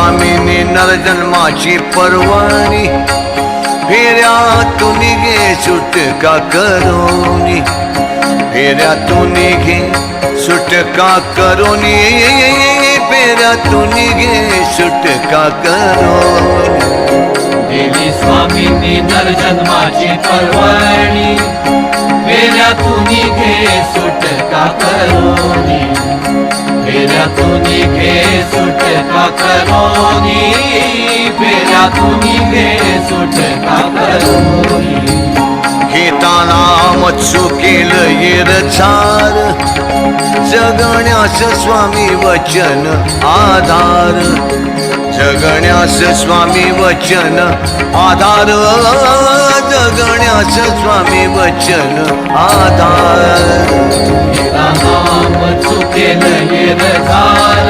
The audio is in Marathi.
स्वामींनी नरजन्माची पर्वणी फेऱ्यातून घे सुटका करोनी फेऱ्यातून घे सुटका करोनी फेऱ्यातून घे सुटका करोनी देवी स्वामींनी नरजन्माची पर्वणी फेऱ्यातून घे सुटका करोनी फेऱ्यातून घे सुटका करोनी फेऱ्यातून घे सुटका करोनी घेताना मत्सू केलं येरछार जगण्यास स्वामी वचन आधार जगण्यास स्वामी वचन आधार जगण्यास स्वामी वचन आधार नाम चुकेल येरझार